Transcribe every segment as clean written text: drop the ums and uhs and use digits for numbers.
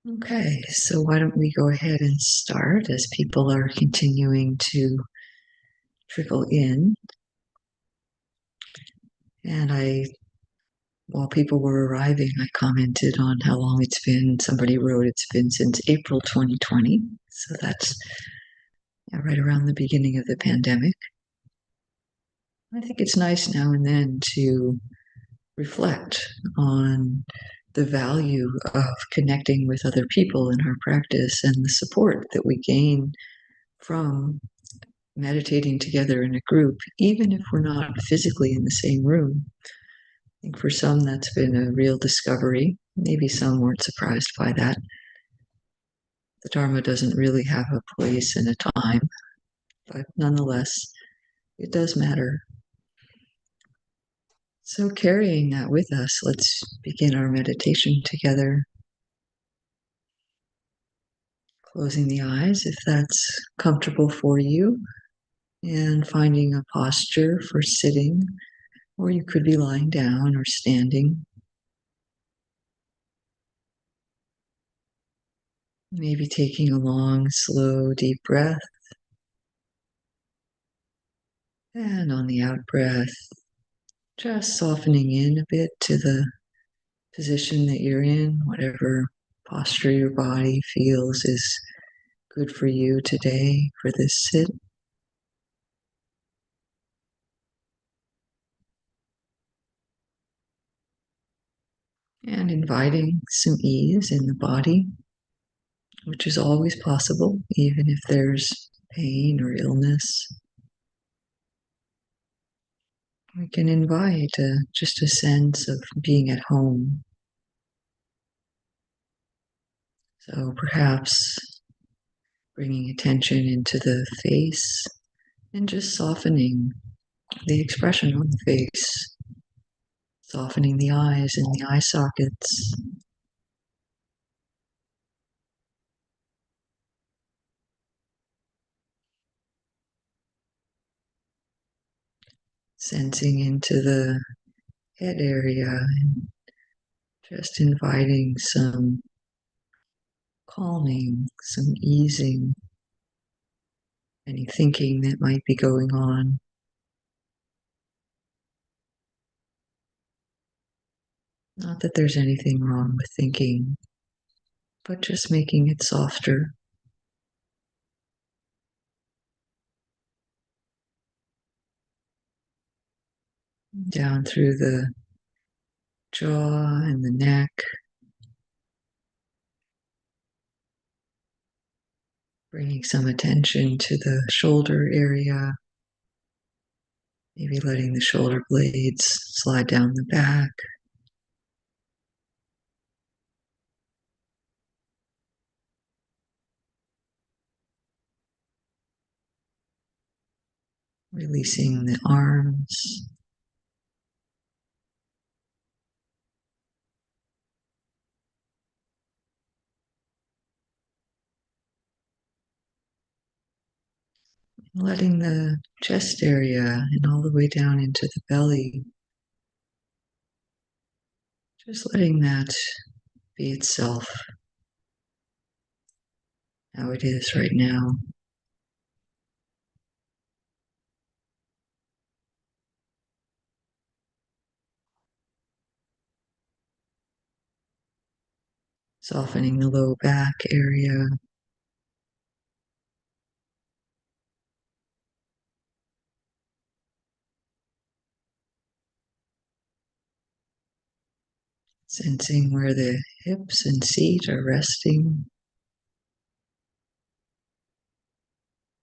Okay, so why don't we go ahead and start as people are continuing to trickle in. And while people were arriving, I commented on how long it's been. Somebody wrote it's been since April 2020. So that's right around the beginning of the pandemic. I think it's nice now and then to reflect on the value of connecting with other people in our practice and the support that we gain from meditating together in a group, even if we're not physically in the same room. I think for some that's been a real discovery. Maybe some weren't surprised by that. The Dharma doesn't really have a place and a time, but nonetheless, it does matter. So, carrying that with us, let's begin our meditation together. Closing the eyes if that's comfortable for you, and finding a posture for sitting, or you could be lying down or standing. Maybe taking a long, slow, deep breath. And on the out breath, just softening in a bit to the position that you're in, whatever posture your body feels is good for you today for this sit. And inviting some ease in the body, which is always possible, even if there's pain or illness. We can invite just a sense of being at home. So perhaps bringing attention into the face and just softening the expression on the face, softening the eyes and the eye sockets, sensing into the head area and just inviting some calming, some easing, any thinking that might be going on. Not that there's anything wrong with thinking, but just making it softer. Down through the jaw and the neck, bringing some attention to the shoulder area, maybe letting the shoulder blades slide down the back. Releasing the arms. Letting the chest area and all the way down into the belly. Just letting that be itself, how it is right now. Softening the low back area. Sensing where the hips and seat are resting.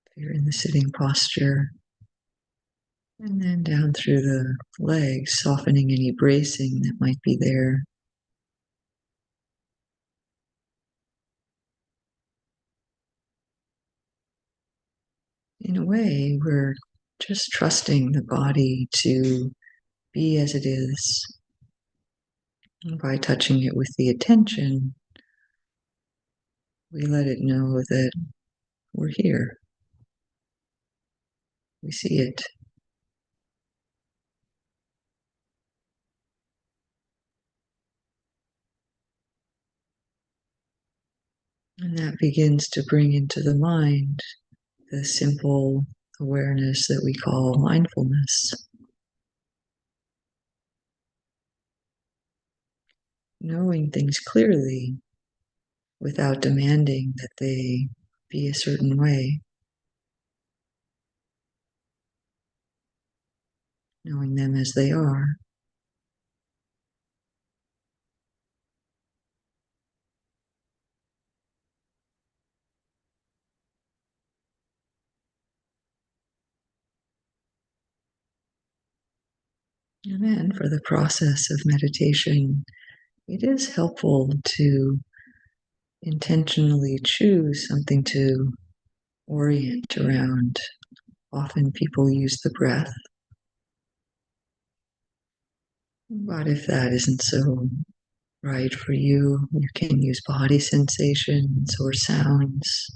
If you're in the sitting posture. And then down through the legs, softening any bracing that might be there. In a way, we're just trusting the body to be as it is. And by touching it with the attention, we let it know that we're here. We see it. And that begins to bring into the mind the simple awareness that we call mindfulness. Knowing things clearly without demanding that they be a certain way. Knowing them as they are. And then for the process of meditation, it is helpful to intentionally choose something to orient around. Often people use the breath, but if that isn't so right for you, you can use body sensations or sounds.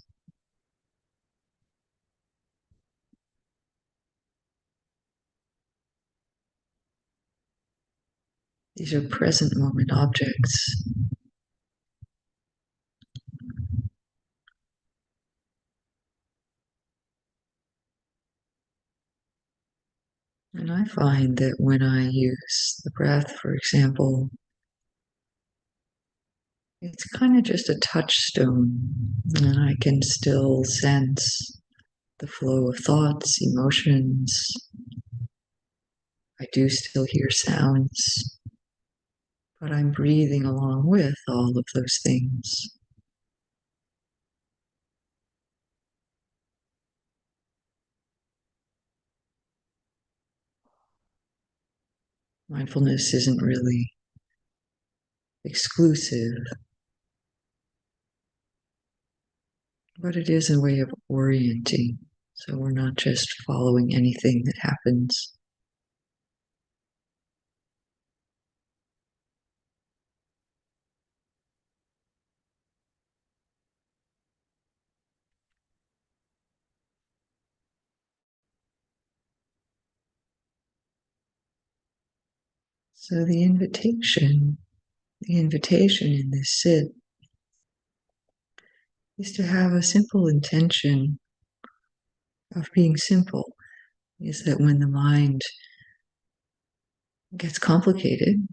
These are present moment objects. And I find that when I use the breath, for example, it's kind of just a touchstone, and I can still sense the flow of thoughts, emotions. I do still hear sounds, but I'm breathing along with all of those things. Mindfulness isn't really exclusive, but it is a way of orienting. So we're not just following anything that happens. So the invitation in this sit is to have a simple intention of being simple. Is that when the mind gets complicated,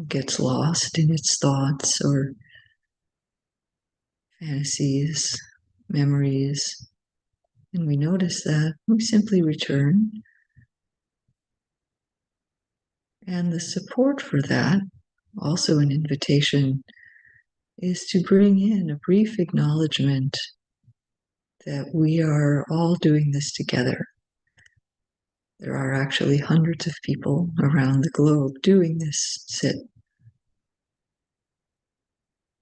gets lost in its thoughts or fantasies, memories, and we notice that, we simply return. And the support for that, also an invitation, is to bring in a brief acknowledgement that we are all doing this together. There are actually hundreds of people around the globe doing this sit.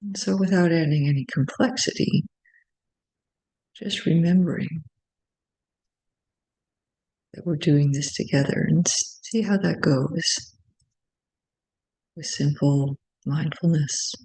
And so, without adding any complexity, just remembering that we're doing this together and see how that goes with simple mindfulness.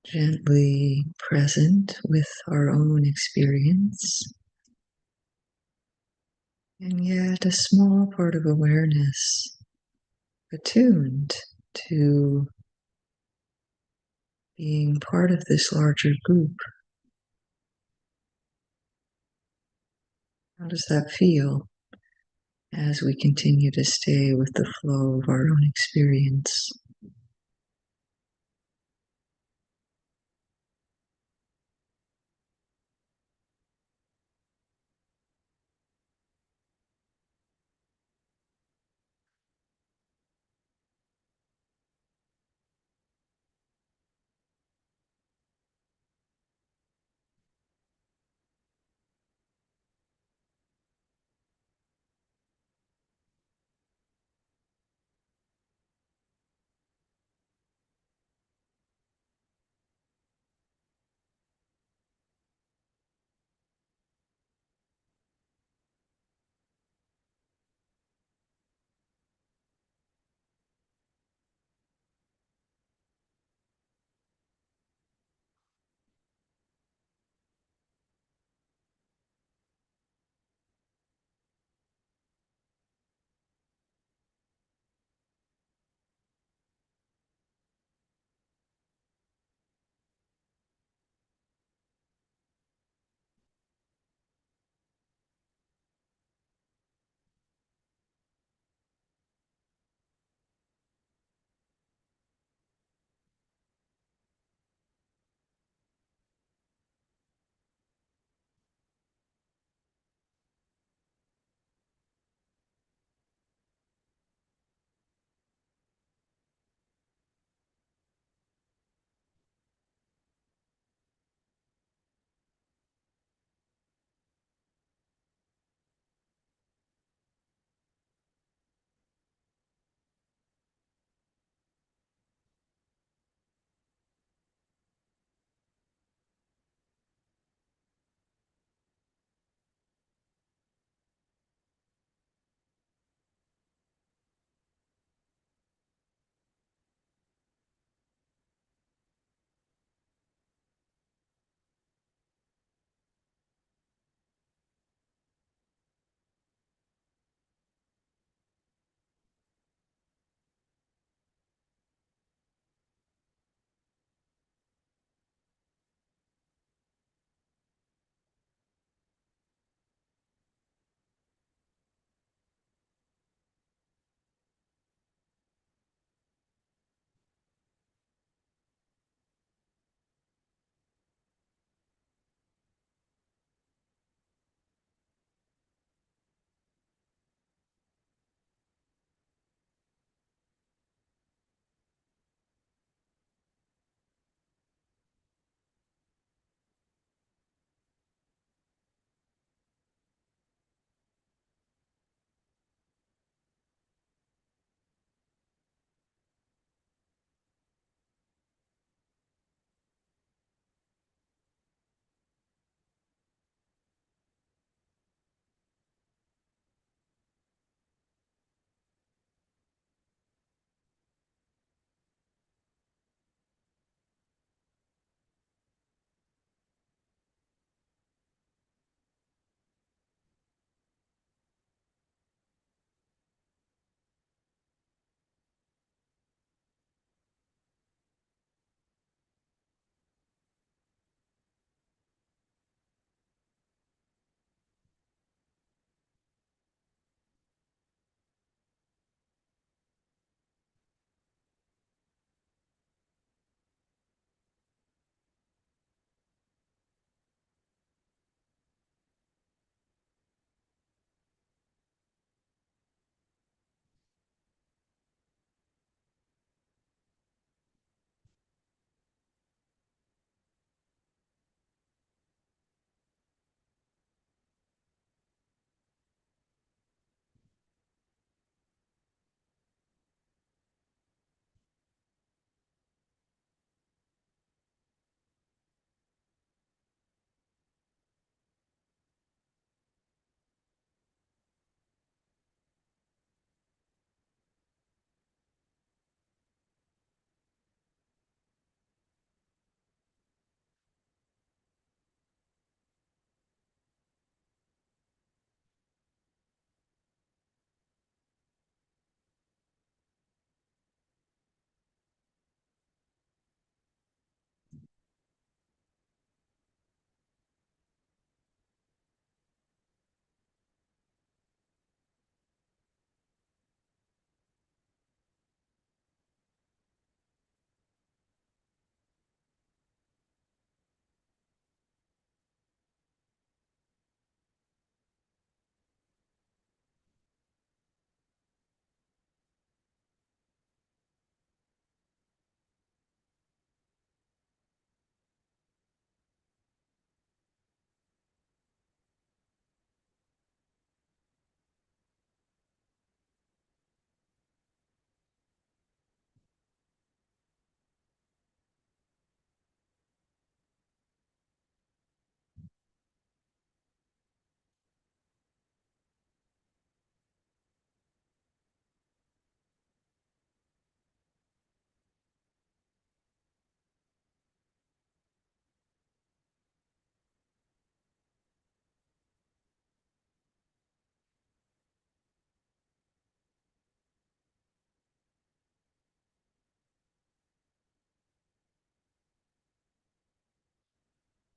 Gently present with our own experience, and yet a small part of awareness attuned to being part of this larger group. How does that feel as we continue to stay with the flow of our own experience?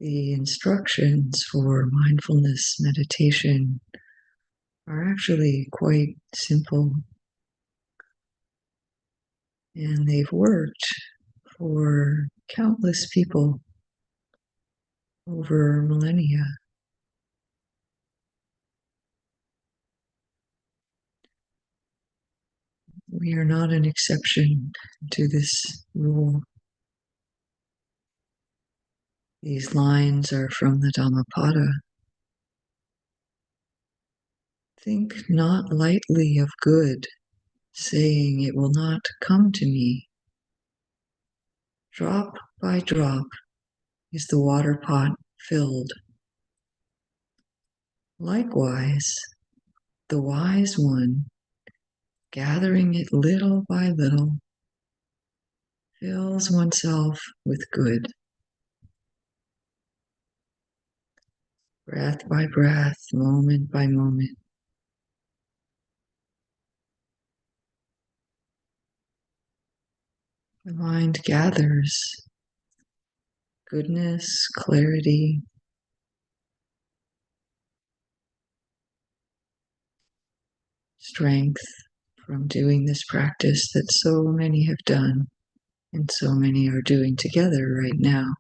The instructions for mindfulness meditation are actually quite simple, and they've worked for countless people over millennia. We are not an exception to this rule. These lines are from the Dhammapada. Think not lightly of good, saying it will not come to me. Drop by drop is the water pot filled. Likewise, the wise one, gathering it little by little, fills oneself with good. Breath by breath, moment by moment. The mind gathers goodness, clarity, strength from doing this practice that so many have done and so many are doing together right now.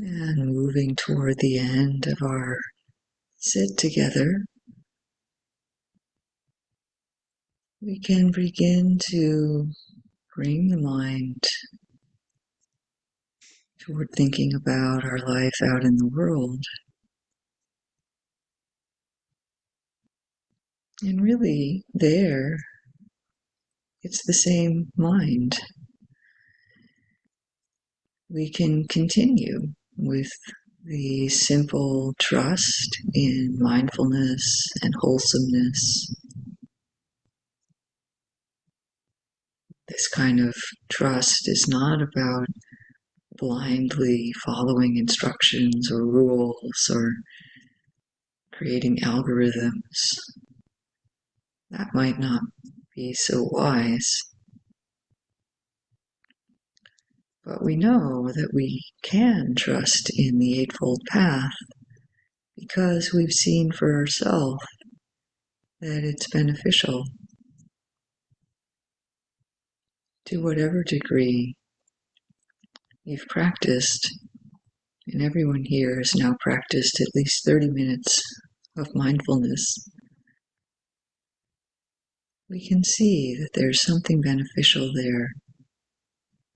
And moving toward the end of our sit together, we can begin to bring the mind toward thinking about our life out in the world. And really, there, it's the same mind. We can continue with the simple trust in mindfulness and wholesomeness. This kind of trust is not about blindly following instructions or rules or creating algorithms. That might not be so wise. But we know that we can trust in the Eightfold Path because we've seen for ourselves that it's beneficial. To whatever degree you've practiced, and everyone here has now practiced at least 30 minutes of mindfulness, we can see that there's something beneficial there.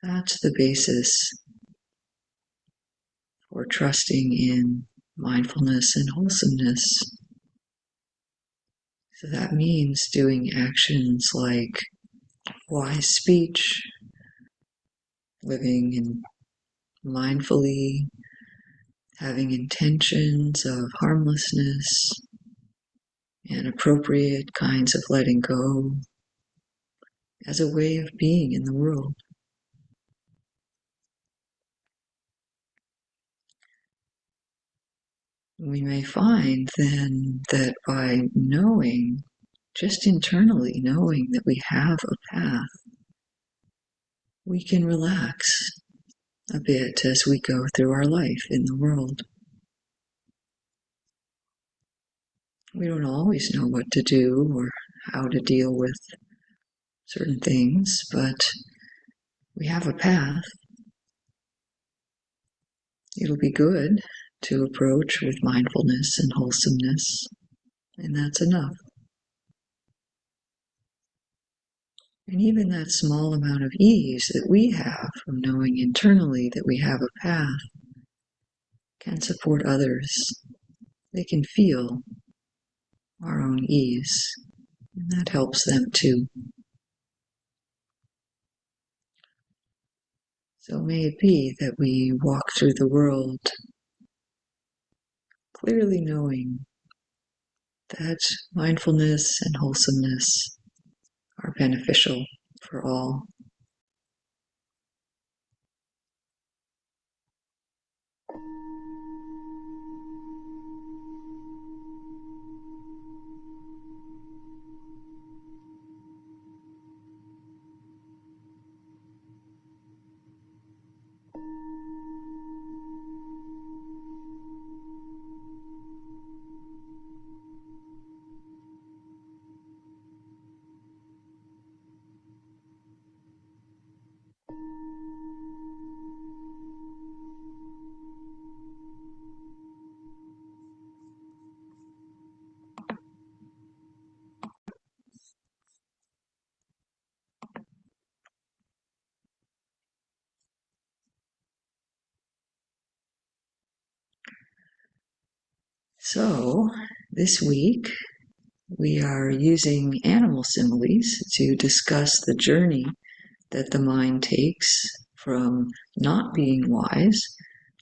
That's the basis for trusting in mindfulness and wholesomeness. So that means doing actions like wise speech, living in mindfully, having intentions of harmlessness and appropriate kinds of letting go as a way of being in the world. We may find then that by knowing, just internally knowing that we have a path, we can relax a bit as we go through our life in the world. We don't always know what to do or how to deal with certain things, but we have a path. It'll be good to approach with mindfulness and wholesomeness, and that's enough. And even that small amount of ease that we have from knowing internally that we have a path can support others. They can feel our own ease, and that helps them too. So may it be that we walk through the world clearly knowing that mindfulness and wholesomeness are beneficial for all. So this week we are using animal similes to discuss the journey that the mind takes from not being wise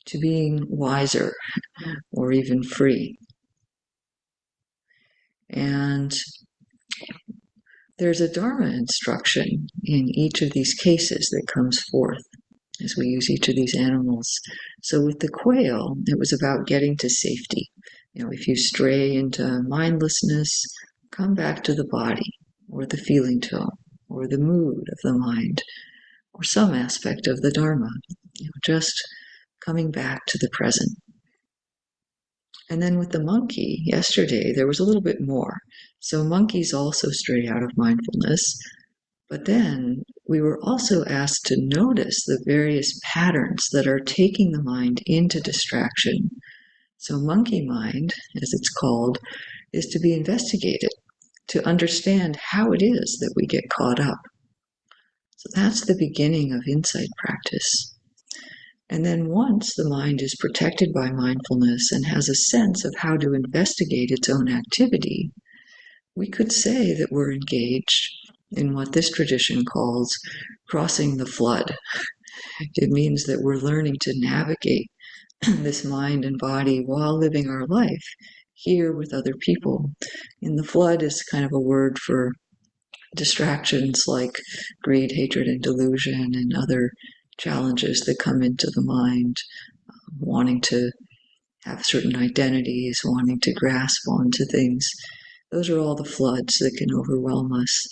to being wiser or even free. And there's a Dharma instruction in each of these cases that comes forth as we use each of these animals. So with the quail, it was about getting to safety. If you stray into mindlessness, come back to the body or the feeling tone or the mood of the mind or some aspect of the Dharma, just coming back to the present. And then with the monkey, yesterday, there was a little bit more. So monkeys also stray out of mindfulness, But then we were also asked to notice the various patterns that are taking the mind into distraction. So monkey mind, as it's called, is to be investigated, to understand how it is that we get caught up. So that's the beginning of insight practice. And then once the mind is protected by mindfulness and has a sense of how to investigate its own activity, we could say that we're engaged in what this tradition calls crossing the flood. It means that we're learning to navigate this mind and body while living our life here with other people. And the flood is kind of a word for distractions like greed, hatred, and delusion, and other challenges that come into the mind, wanting to have certain identities, wanting to grasp onto things. Those are all the floods that can overwhelm us.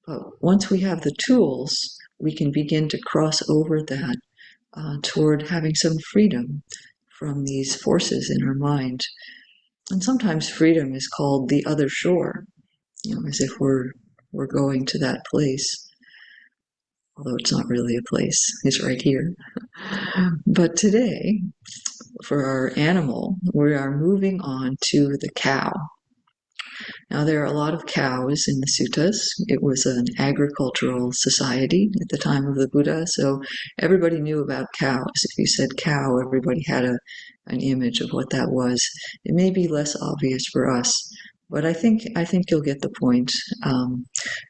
But once we have the tools, we can begin to cross over that toward having some freedom from these forces in our mind. And sometimes freedom is called the other shore, as if we're going to that place, although it's not really a place, it's right here. But today, for our animal, we are moving on to the cow. Now, there are a lot of cows in the suttas. It was an agricultural society at the time of the Buddha, so everybody knew about cows. If you said cow, everybody had an image of what that was. It may be less obvious for us, but I think you'll get the point.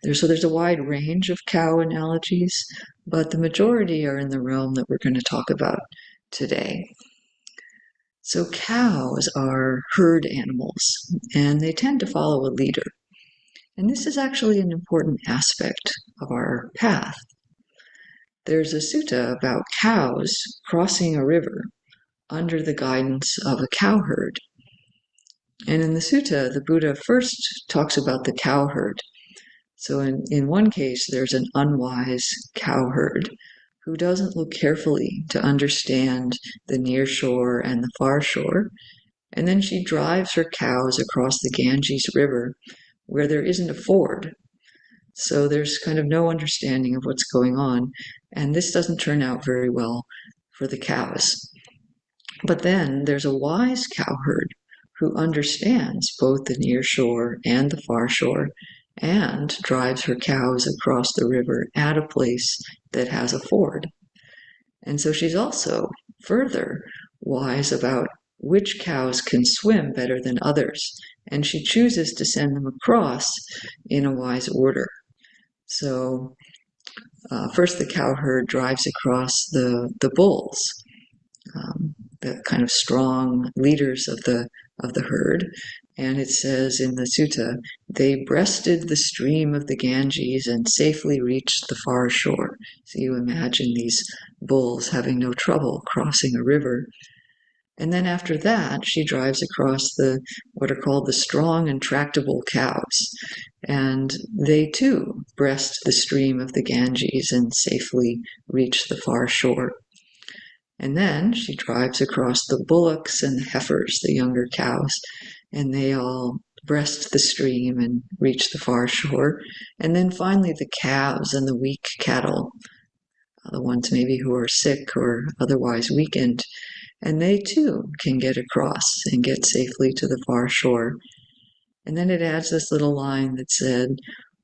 There's a wide range of cow analogies, but the majority are in the realm that we're going to talk about today. So cows are herd animals, and they tend to follow a leader. And this is actually an important aspect of our path. There's a sutta about cows crossing a river under the guidance of a cowherd. And in the sutta, the Buddha first talks about the cowherd. So in one case, there's an unwise cowherd who doesn't look carefully to understand the near shore and the far shore. And then she drives her cows across the Ganges River where there isn't a ford. So there's kind of no understanding of what's going on. And this doesn't turn out very well for the cows. But then there's a wise cowherd who understands both the near shore and the far shore and drives her cows across the river at a place that has a ford. And so she's also further wise about which cows can swim better than others, and she chooses to send them across in a wise order. So first the cowherd drives across the bulls, the kind of strong leaders of the herd. And it says in the sutta, they breasted the stream of the Ganges and safely reached the far shore. So you imagine these bulls having no trouble crossing a river. And then after that, she drives across what are called the strong and tractable cows. And they too breast the stream of the Ganges and safely reach the far shore. And then she drives across the bullocks and the heifers, the younger cows, and they all breast the stream and reach the far shore. And then finally the calves and the weak cattle, the ones maybe who are sick or otherwise weakened, and they too can get across and get safely to the far shore. And then it adds this little line that said,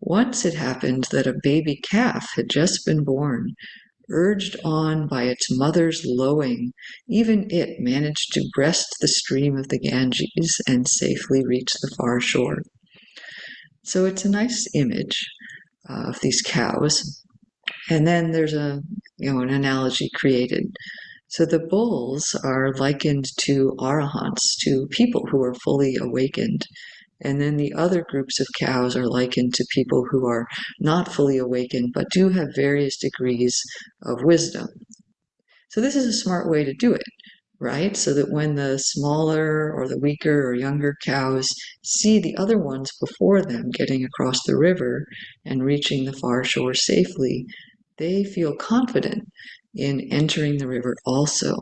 once it happened that a baby calf had just been born. Urged on by its mother's lowing, even it managed to breast the stream of the Ganges and safely reach the far shore. So it's a nice image of these cows. And then there's an analogy created. So the bulls are likened to arahants, to people who are fully awakened. And then the other groups of cows are likened to people who are not fully awakened, but do have various degrees of wisdom. So this is a smart way to do it, right? So that when the smaller or the weaker or younger cows see the other ones before them getting across the river and reaching the far shore safely, they feel confident in entering the river also.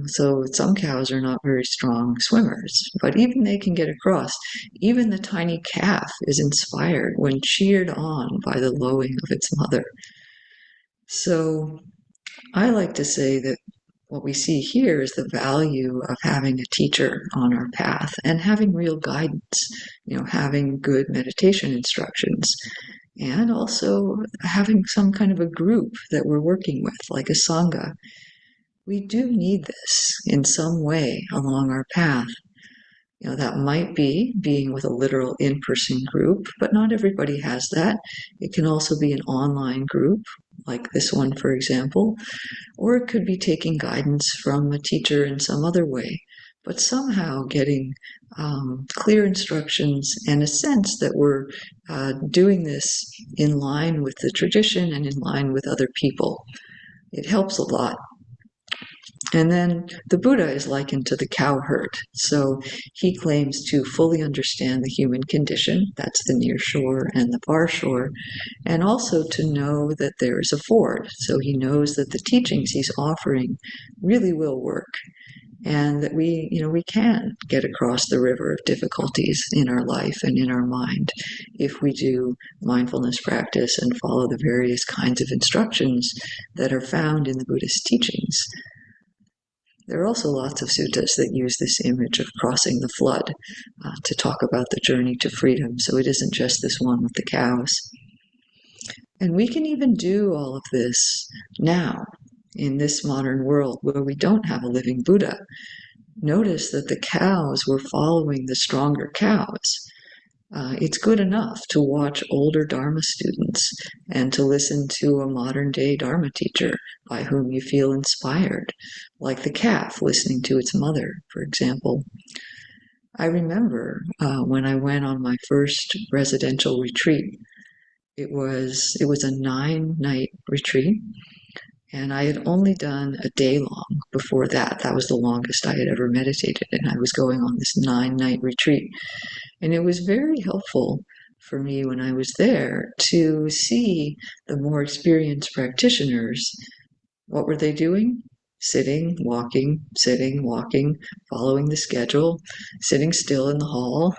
So some cows are not very strong swimmers, but even they can get across. Even the tiny calf is inspired when cheered on by the lowing of its mother. So I like to say that what we see here is the value of having a teacher on our path and having real guidance, having good meditation instructions, and also having some kind of a group that we're working with, like a Sangha. We do need this in some way along our path. That might be being with a literal in-person group, but not everybody has that. It can also be an online group, like this one, for example, or it could be taking guidance from a teacher in some other way, but somehow getting clear instructions and a sense that we're doing this in line with the tradition and in line with other people. It helps a lot. And then the Buddha is likened to the cowherd. So he claims to fully understand the human condition, that's the near shore and the far shore, and also to know that there is a ford. So he knows that the teachings he's offering really will work, and that we can get across the river of difficulties in our life and in our mind if we do mindfulness practice and follow the various kinds of instructions that are found in the Buddhist teachings. There are also lots of suttas that use this image of crossing the flood to talk about the journey to freedom. So it isn't just this one with the cows. And we can even do all of this now in this modern world where we don't have a living Buddha. Notice that the cows were following the stronger cows. It's good enough to watch older Dharma students and to listen to a modern day Dharma teacher by whom you feel inspired, like the calf listening to its mother, for example. I remember when I went on my first residential retreat. It was a 9-night retreat, and I had only done a day long before that. That was the longest I had ever meditated, and I was going on this 9-night retreat. And it was very helpful for me when I was there to see the more experienced practitioners. What were they doing? Sitting, walking, following the schedule, sitting still in the hall.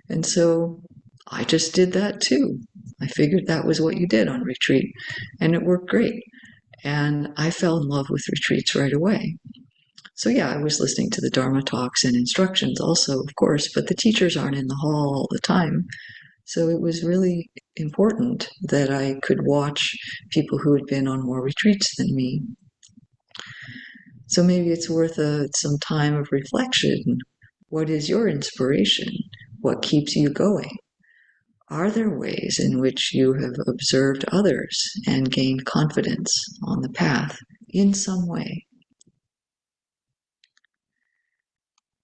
And so I just did that too. I figured that was what you did on retreat, and it worked great. And I fell in love with retreats right away. So yeah, I was listening to the Dharma talks and instructions also, of course, but the teachers aren't in the hall all the time. So it was really important that I could watch people who had been on more retreats than me. So maybe it's worth some time of reflection. What is your inspiration? What keeps you going? Are there ways in which you have observed others and gained confidence on the path in some way?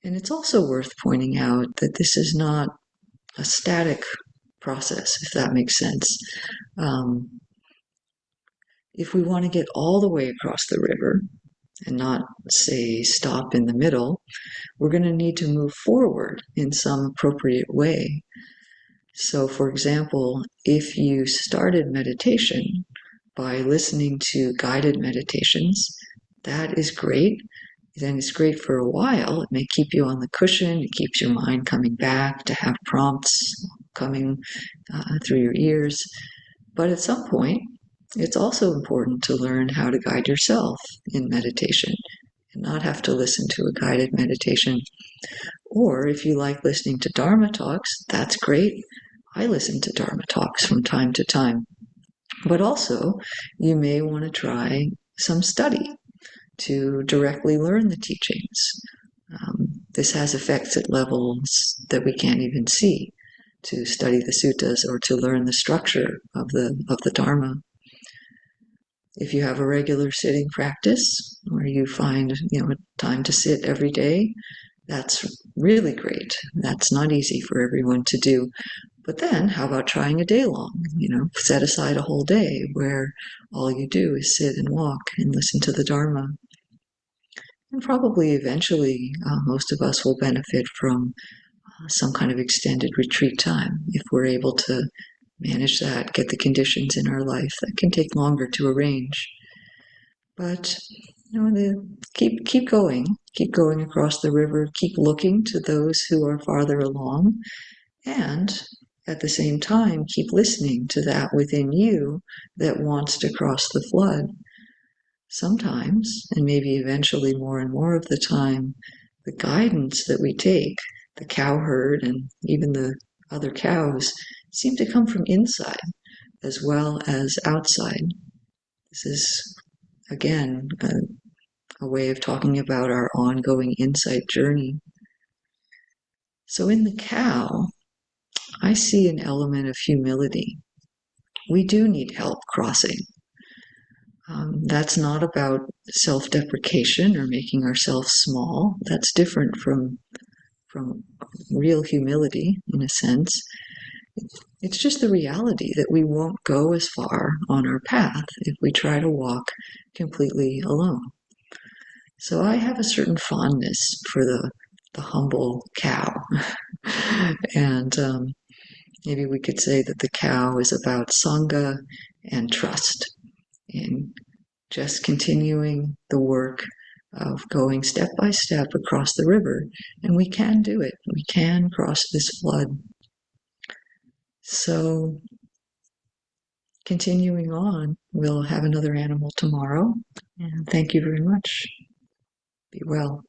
And it's also worth pointing out that this is not a static process, if that makes sense. If we want to get all the way across the river and not, say, stop in the middle, we're going to need to move forward in some appropriate way. So, for example, if you started meditation by listening to guided meditations, that is great. Then it's great for a while. It may keep you on the cushion. It keeps your mind coming back to have prompts coming through your ears. But at some point, it's also important to learn how to guide yourself in meditation and not have to listen to a guided meditation. Or if you like listening to Dharma talks, that's great. I listen to Dharma talks from time to time. But also, you may want to try some study to directly learn the teachings. This has effects at levels that we can't even see, to study the suttas or to learn the structure of the Dharma. If you have a regular sitting practice, or you find time to sit every day, that's really great. That's not easy for everyone to do. But then, how about trying a day long? Set aside a whole day where all you do is sit and walk and listen to the Dharma. And probably eventually, most of us will benefit from some kind of extended retreat time if we're able to manage that, get the conditions in our life. That can take longer to arrange. But keep going across the river, keep looking to those who are farther along, and at the same time, keep listening to that within you that wants to cross the flood. Sometimes, and maybe eventually more and more of the time, the guidance that we take, the cow herd and even the other cows, seem to come from inside as well as outside. This is, again, a way of talking about our ongoing insight journey. So in the cow, I see an element of humility. We do need help crossing. That's not about self-deprecation or making ourselves small. That's different from real humility, in a sense. It's just the reality that we won't go as far on our path if we try to walk completely alone. So I have a certain fondness for the humble cow. And maybe we could say that the cow is about Sangha and trust, in just continuing the work of going step by step across the river. And we can do it. We can cross this flood. So continuing on, we'll have another animal tomorrow. And thank you very much. Be well.